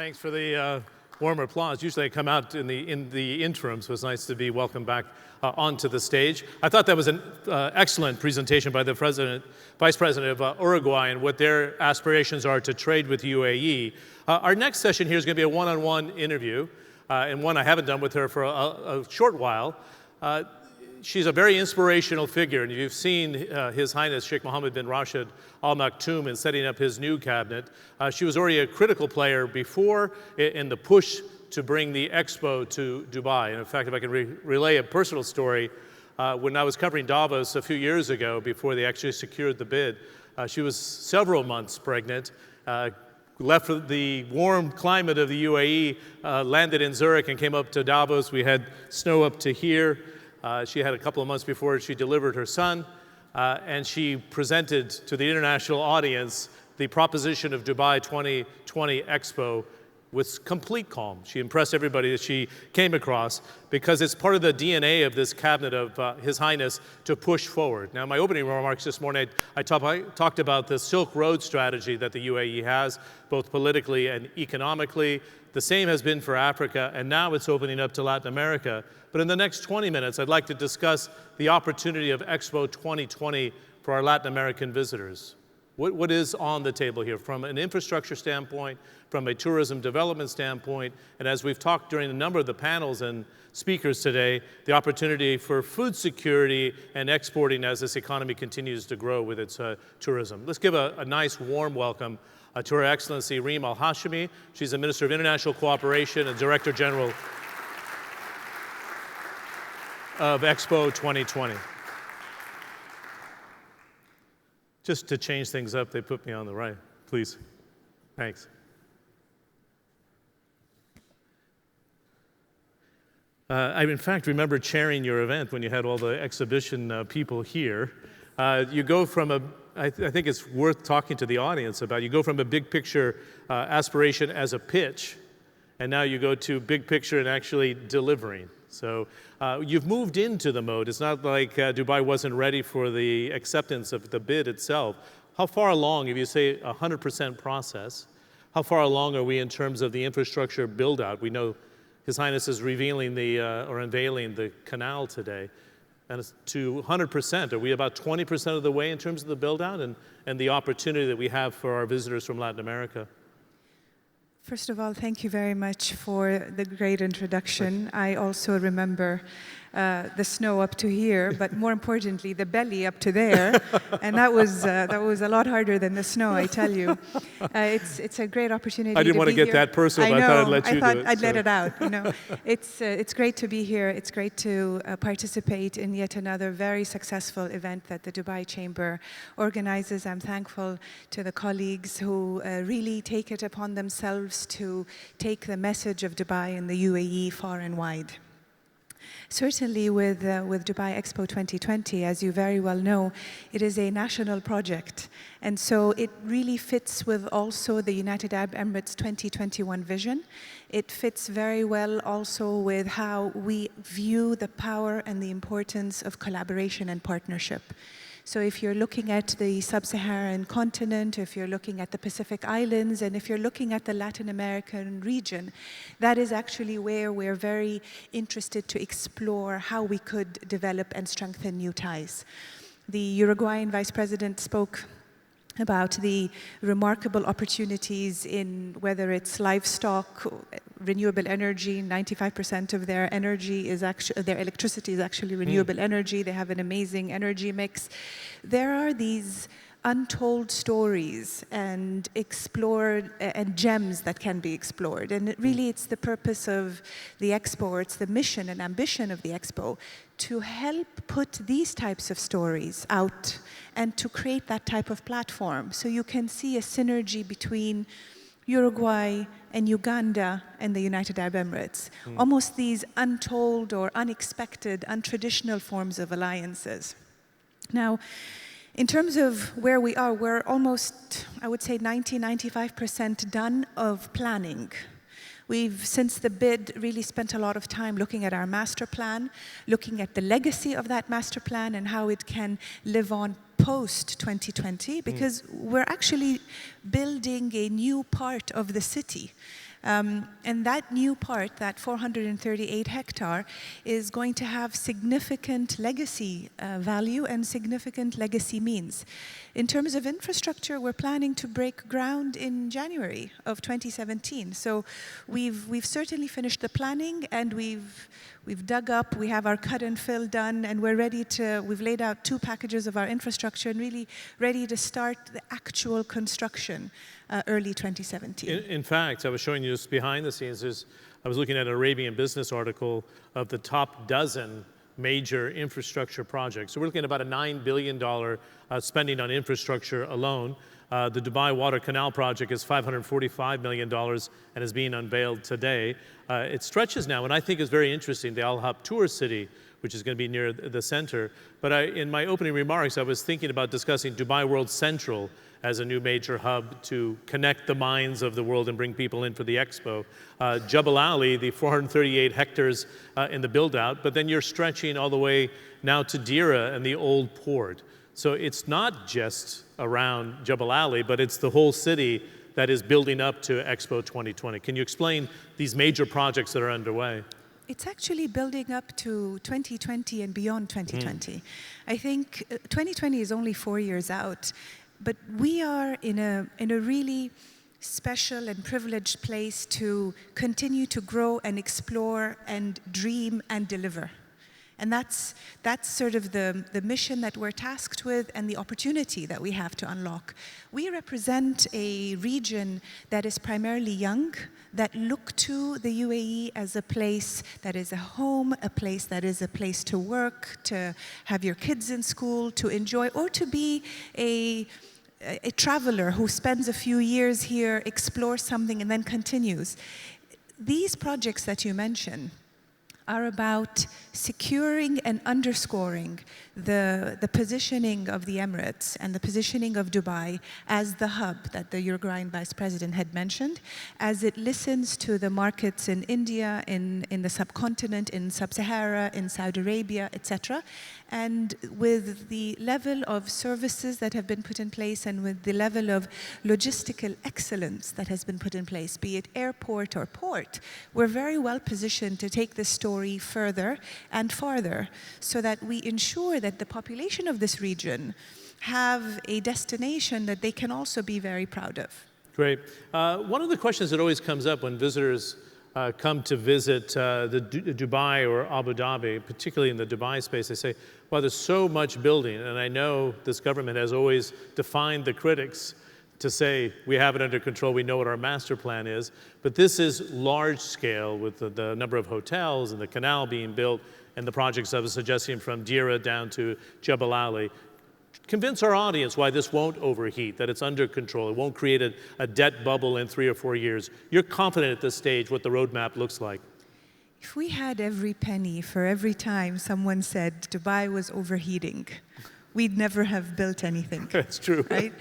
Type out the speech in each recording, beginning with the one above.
Thanks for the warm applause. Usually I come out in the interim, so it's nice to be welcomed back onto the stage. I thought that was an excellent presentation by the Vice President of Uruguay and what their aspirations are to trade with UAE. Our next session here is going to be a one-on-one interview, and one I haven't done with her for a short while. She's a very inspirational figure, and you've seen His Highness Sheikh Mohammed bin Rashid Al Maktoum in setting up his new cabinet. She was already a critical player before in the push to bring the Expo to Dubai. And in fact, if I can relay a personal story, when I was covering Davos a few years ago, before they actually secured the bid, she was several months pregnant, left the warm climate of the UAE, landed in Zurich and came up to Davos. We had snow up to here. She had a couple of months before she delivered her son, and she presented to the international audience the proposition of Dubai 2020 Expo with complete calm. She impressed everybody that she came across because it's part of the DNA of this cabinet of His Highness to push forward. Now, in my opening remarks this morning, I talked about the Silk Road strategy that the UAE has, both politically and economically. The same has been for Africa, and now it's opening up to Latin America. But in the next 20 minutes, I'd like to discuss the opportunity of Expo 2020 for our Latin American visitors. What is on the table here from an infrastructure standpoint, from a tourism development standpoint, and as we've talked during a number of the panels and speakers today, the opportunity for food security and exporting as this economy continues to grow with its tourism. Let's give a nice warm welcome to Her Excellency Reem Al Hashimy. She's the Minister of International Cooperation and Director General of Expo 2020. Just to change things up, they put me on the right. Please. Thanks. I, in fact, remember chairing your event when you had all the exhibition people here. You go from I think it's worth talking to the audience about, you go from a big picture aspiration as a pitch, and now you go to big picture and actually delivering. So you've moved into the mode. It's not like Dubai wasn't ready for the acceptance of the bid itself. How far along, if you say 100% process, how far along are we in terms of the infrastructure build out? We know His Highness is revealing or unveiling the canal today. And it's to 100%. Are we about 20% of the way in terms of the build out and the opportunity that we have for our visitors from Latin America? First of all, thank you very much for the great introduction. I also remember the snow up to here, but more importantly, the belly up to there, and that was a lot harder than the snow, I tell you. It's a great opportunity. I didn't want to get that personal, but I thought I'd let you do it. I thought I'd let it out. You know, it's great to be here. It's great to participate in yet another very successful event that the Dubai Chamber organizes. I'm thankful to the colleagues who really take it upon themselves to take the message of Dubai and the UAE far and wide. Certainly with Dubai Expo 2020, as you very well know, it is a national project. And so it really fits with also the United Arab Emirates 2021 vision. It fits very well also with how we view the power and the importance of collaboration and partnership. So if you're looking at the sub-Saharan continent, if you're looking at the Pacific Islands, and if you're looking at the Latin American region, that is actually where we're very interested to explore how we could develop and strengthen new ties. The Uruguayan Vice President spoke about the remarkable opportunities in whether it's livestock, renewable energy. 95% of their energy is actually, their electricity is actually renewable energy. They have an amazing energy mix. There are these untold stories and explored and gems that can be explored. And it's the purpose of the Expo, it's the mission and ambition of the Expo to help put these types of stories out and to create that type of platform. So you can see a synergy between Uruguay and Uganda and the United Arab Emirates. Almost these untold or unexpected, untraditional forms of alliances. Now, in terms of where we are, we're almost, I would say, 95% done of planning. We've, since the bid, really spent a lot of time looking at our master plan, looking at the legacy of that master plan and how it can live on post-2020, because we're actually building a new part of the city. And that new part, that 438 hectare, is going to have significant legacy value and significant legacy means. In terms of infrastructure, we're planning to break ground in January of 2017. So we've certainly finished the planning, and we've dug up, we have our cut and fill done, and we've laid out 2 packages of our infrastructure and really ready to start the actual construction early 2017. In fact, I was showing you this behind the scenes. I was looking at an Arabian Business article of the top dozen major infrastructure projects. So we're looking at about a $9 billion spending on infrastructure alone. The Dubai Water Canal project is $545 million and is being unveiled today. It stretches now, and I think is very interesting, the Al Habtoor city, which is going to be near the center. But in my opening remarks, I was thinking about discussing Dubai World Central as a new major hub to connect the minds of the world and bring people in for the expo. Jebel Ali, the 438 hectares in the build-out, but then you're stretching all the way now to Deira and the old port. So it's not just around Jebel Ali, but it's the whole city that is building up to Expo 2020. Can you explain these major projects that are underway? It's actually building up to 2020 and beyond 2020. I think 2020 is only 4 years out, but we are in a really special and privileged place to continue to grow and explore and dream and deliver. And that's sort of the mission that we're tasked with and the opportunity that we have to unlock. We represent a region that is primarily young, that look to the UAE as a place that is a home, a place that is a place to work, to have your kids in school, to enjoy, or to be a traveler who spends a few years here, explores something, and then continues. These projects that you mention are about securing and underscoring the positioning of the Emirates and the positioning of Dubai as the hub that the Uruguayan Vice President had mentioned, as it listens to the markets in India, in the subcontinent, in Sub-Sahara, in Saudi Arabia, etc. And with the level of services that have been put in place and with the level of logistical excellence that has been put in place, be it airport or port, we're very well positioned to take this story further and farther so that we ensure that the population of this region have a destination that they can also be very proud of. Great. One of the questions that always comes up when visitors come to visit Dubai or Abu Dhabi, particularly in the Dubai space, they say, well, there's so much building. And I know this government has always defined the critics to say, we have it under control, we know what our master plan is. But this is large scale with the number of hotels and the canal being built and the projects I was suggesting from Deira down to Jebel Ali. Convince our audience why this won't overheat, that it's under control. It won't create a debt bubble in 3 or 4 years. You're confident at this stage what the roadmap looks like. If we had every penny for every time someone said Dubai was overheating, we'd never have built anything. That's true. Right?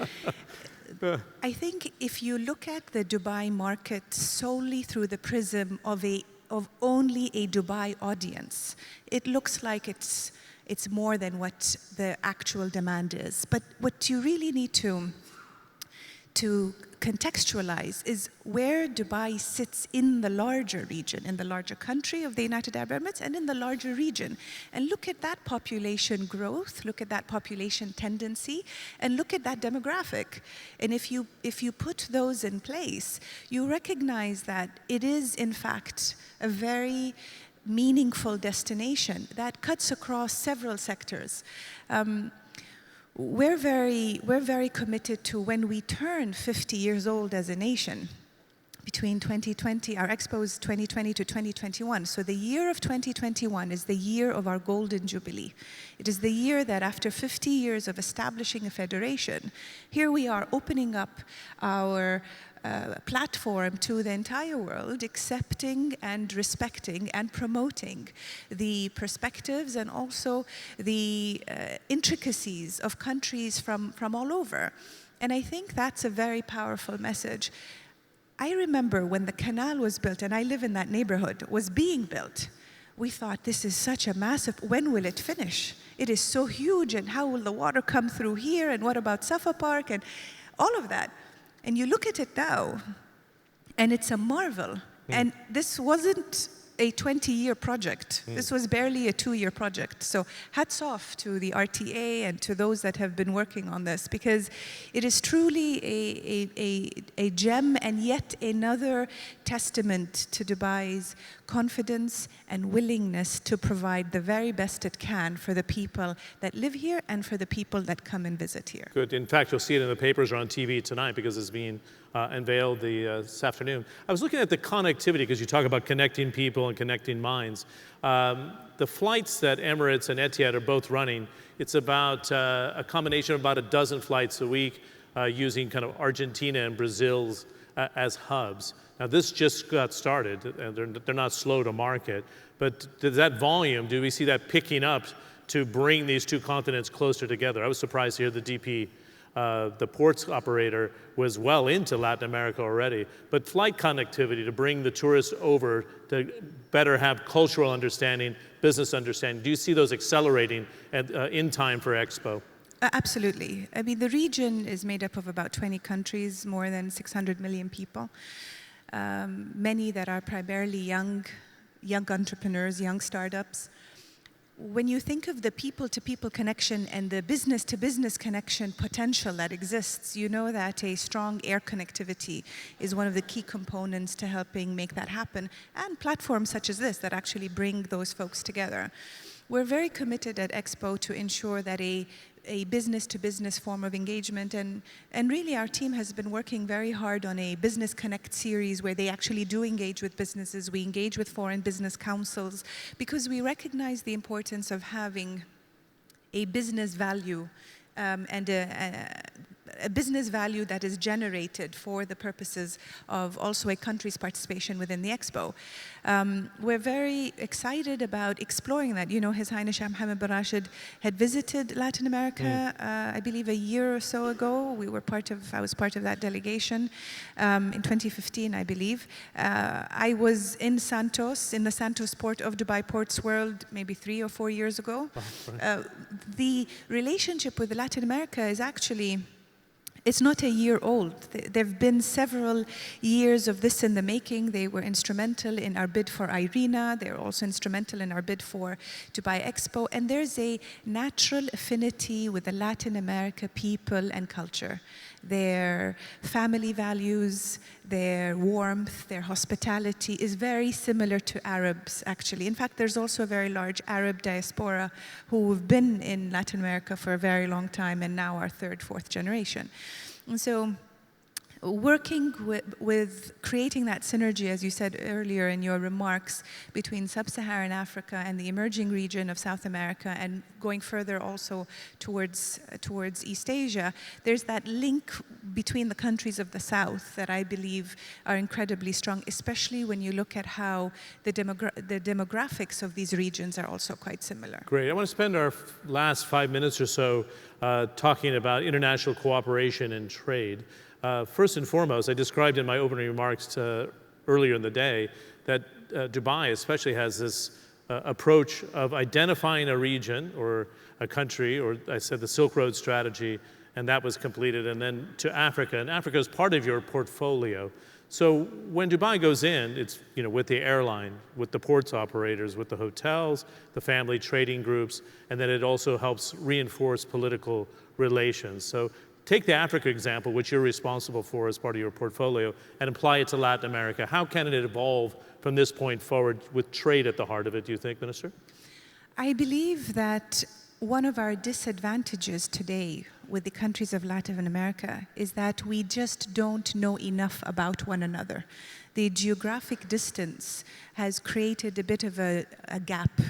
I think if you look at the Dubai market solely through the prism of only a Dubai audience, it looks like it's more than what the actual demand is. But what you really need to contextualize is where Dubai sits in the larger region, in the larger country of the United Arab Emirates and in the larger region. And look at that population growth, look at that population tendency, and look at that demographic. And if you put those in place, you recognize that it is, in fact, a very meaningful destination that cuts across several sectors. We're very committed to when we turn 50 years old as a nation. Between 2020, our expo is 2020 to 2021. So the year of 2021 is the year of our golden jubilee. It is the year that after 50 years of establishing a federation, here we are opening up our platform to the entire world, accepting and respecting and promoting the perspectives and also the intricacies of countries from all over. And I think that's a very powerful message. I remember when the canal was built, and I live in that neighborhood, was being built. We thought, this is such a massive, when will it finish? It is so huge, and how will the water come through here, and what about Safa Park, and all of that. And you look at it now, And it's a marvel. And this wasn't a 20-year project. This was barely a 2-year project. So hats off to the RTA and to those that have been working on this, because it is truly a gem and yet another testament to Dubai's confidence and willingness to provide the very best it can for the people that live here and for the people that come and visit here. Good. In fact, you'll see it in the papers or on TV tonight because it's being unveiled this afternoon. I was looking at the connectivity because you talk about connecting people and connecting minds. The flights that Emirates and Etihad are both running, it's about a combination of about a dozen flights a week using kind of Argentina and Brazil's as hubs. Now, this just got started, and they're not slow to market, but does that volume, do we see that picking up to bring these two continents closer together? I was surprised to hear the DP, the ports operator, was well into Latin America already, but flight connectivity to bring the tourists over to better have cultural understanding, business understanding, do you see those accelerating in time for Expo? Absolutely. I mean, the region is made up of about 20 countries, more than 600 million people. Many that are primarily young entrepreneurs, young startups. When you think of the people-to-people connection and the business-to-business connection potential that exists, you know that a strong air connectivity is one of the key components to helping make that happen, and platforms such as this that actually bring those folks together. We're very committed at Expo to ensure that a business-to-business form of engagement, and really our team has been working very hard on a Business Connect series where they actually do engage with businesses. We engage with foreign business councils because we recognize the importance of having a business value and a business value that is generated for the purposes of also a country's participation within the Expo. We're very excited about exploring that. You know, His Highness Shah Mohammed bin Rashid had visited Latin America, I believe a year or so ago. I was part of that delegation in 2015, I believe. I was in the Santos port of Dubai Ports World maybe 3 or 4 years ago. The relationship with Latin America is actually, it's not a year old. There have been several years of this in the making. They were instrumental in our bid for IRENA. They're also instrumental in our bid for Dubai Expo. And there's a natural affinity with the Latin America people and culture. Their family values, their warmth, their hospitality is very similar to Arabs, actually. In fact, there's also a very large Arab diaspora who have been in Latin America for a very long time and now are 3rd, 4th generation. And so working with creating that synergy, as you said earlier in your remarks, between sub-Saharan Africa and the emerging region of South America, and going further also towards East Asia, there's that link between the countries of the South that I believe are incredibly strong, especially when you look at how the demographics of these regions are also quite similar. Great. I want to spend our last 5 minutes or so talking about international cooperation and trade. First and foremost, I described in my opening remarks earlier in the day that Dubai especially has this approach of identifying a region or a country, or I said the Silk Road strategy, and that was completed, and then to Africa. And Africa is part of your portfolio. So when Dubai goes in, it's with the airline, with the ports operators, with the hotels, the family trading groups, and then it also helps reinforce political relations. So take the Africa example, which you're responsible for as part of your portfolio, and apply it to Latin America. How can it evolve from this point forward with trade at the heart of it, do you think, Minister? I believe that one of our disadvantages today with the countries of Latin America is that we just don't know enough about one another. The geographic distance has created a bit of a gap.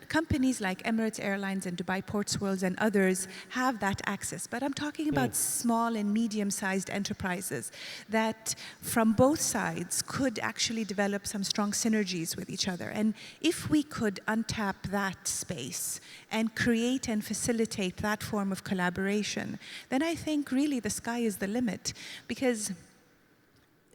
Companies like Emirates Airlines and Dubai Ports World and others have that access. But I'm talking about small and medium-sized enterprises that from both sides could actually develop some strong synergies with each other. And if we could untap that space and create and facilitate that form of collaboration, then I think really the sky is the limit. Because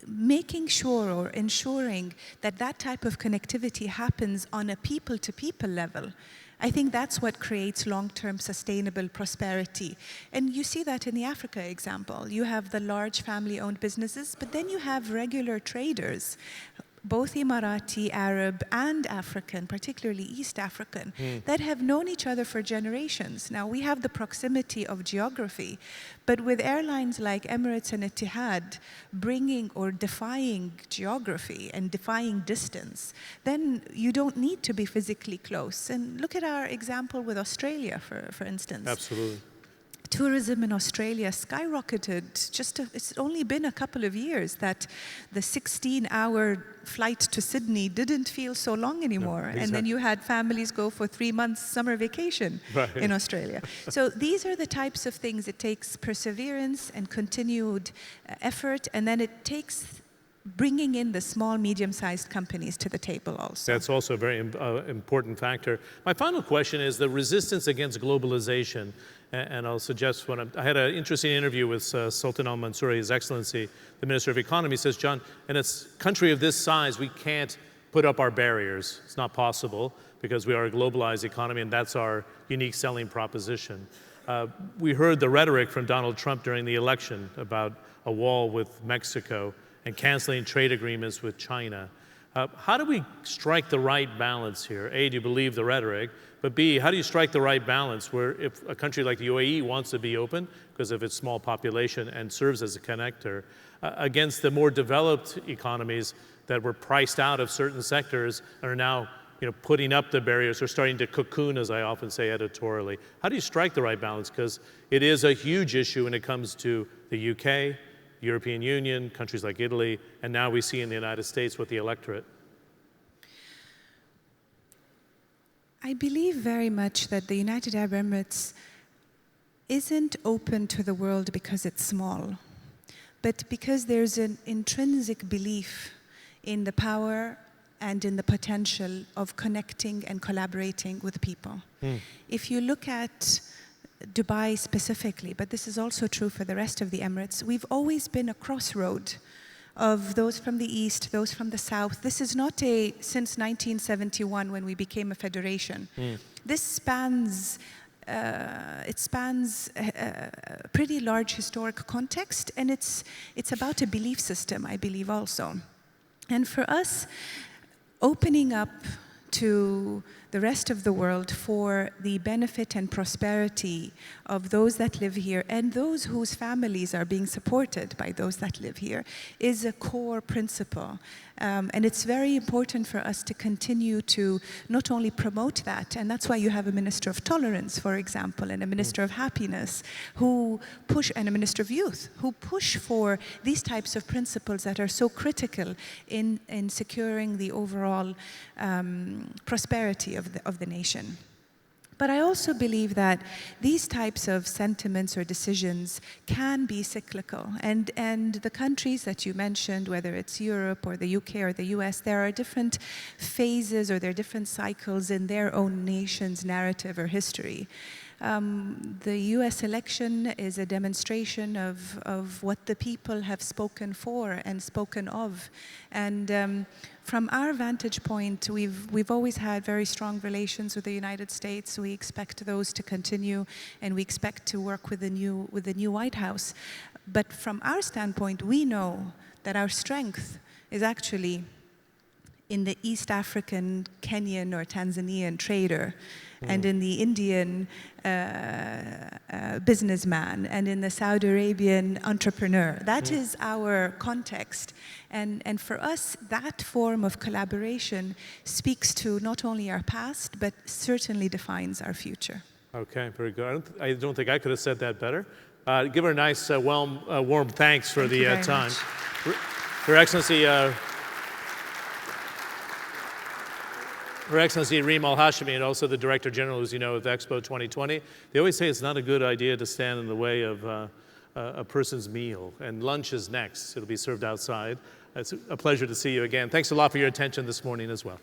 making sure or ensuring that that type of connectivity happens on a people-to-people level. I think that's what creates long-term sustainable prosperity. And you see that in the Africa example. You have the large family-owned businesses, but then you have regular traders, both Emirati, Arab, and African, particularly East African, that have known each other for generations. Now, we have the proximity of geography, but with airlines like Emirates and Etihad bringing or defying geography and defying distance, then you don't need to be physically close. And look at our example with Australia, for instance. Absolutely. Tourism in Australia skyrocketed. It's only been a couple of years that the 16-hour flight to Sydney didn't feel so long anymore. No, exactly. And then you had families go for 3 months summer vacation in Australia. So these are the types of things. It takes perseverance and continued effort, and then it takes bringing in the small, medium-sized companies to the table also. That's also a very important factor. My final question is the resistance against globalization. And I'll suggest I had an interesting interview with Sultan Al Mansouri, His Excellency, the Minister of Economy. He says, John, in a country of this size, we can't put up our barriers. It's not possible because we are a globalized economy, and that's our unique selling proposition. We heard the rhetoric from Donald Trump during the election about a wall with Mexico and canceling trade agreements with China. How do we strike the right balance here? A, do you believe the rhetoric? But B, how do you strike the right balance where if a country like the UAE wants to be open because of its small population and serves as a connector against the more developed economies that were priced out of certain sectors and are now putting up the barriers or starting to cocoon, as I often say editorially? How do you strike the right balance? Because it is a huge issue when it comes to the UK, European Union, countries like Italy, and now we see in the United States with the electorate. I believe very much that the United Arab Emirates isn't open to the world because it's small, but because there's an intrinsic belief in the power and in the potential of connecting and collaborating with people. If you look at Dubai specifically, but this is also true for the rest of the Emirates, we've always been a crossroad of those from the east, those from the south. This is not since 1971 when we became a federation. This spans a pretty large historic context, and it's about a belief system, I believe also. And for us, opening up to the rest of the world for the benefit and prosperity of those that live here and those whose families are being supported by those that live here is a core principle. And it's very important for us to continue to not only promote that, and that's why you have a Minister of Tolerance, for example, and a Minister of Happiness and a Minister of Youth, who push for these types of principles that are so critical in securing the overall prosperity of the nation. But I also believe that these types of sentiments or decisions can be cyclical. And the countries that you mentioned, whether it's Europe or the UK or the US, there are different phases or there are different cycles in their own nation's narrative or history. The US election is a demonstration of what the people have spoken for and spoken of. And from our vantage point, we've always had very strong relations with the United States. We expect those to continue, and we expect to work with the new White House. But from our standpoint, we know that our strength is actually in the East African, Kenyan, or Tanzanian trader, and in the Indian businessman, and in the Saudi Arabian entrepreneur. That is our context. And for us, that form of collaboration speaks to not only our past, but certainly defines our future. Okay, very good. I don't think I could have said that better. Give her a nice, warm thanks for the time. Her Excellency, Her Excellency Reem Al Hashimy, and also the Director General, as you know, of Expo 2020. They always say it's not a good idea to stand in the way of a person's meal, and lunch is next. It'll be served outside. It's a pleasure to see you again. Thanks a lot for your attention this morning as well.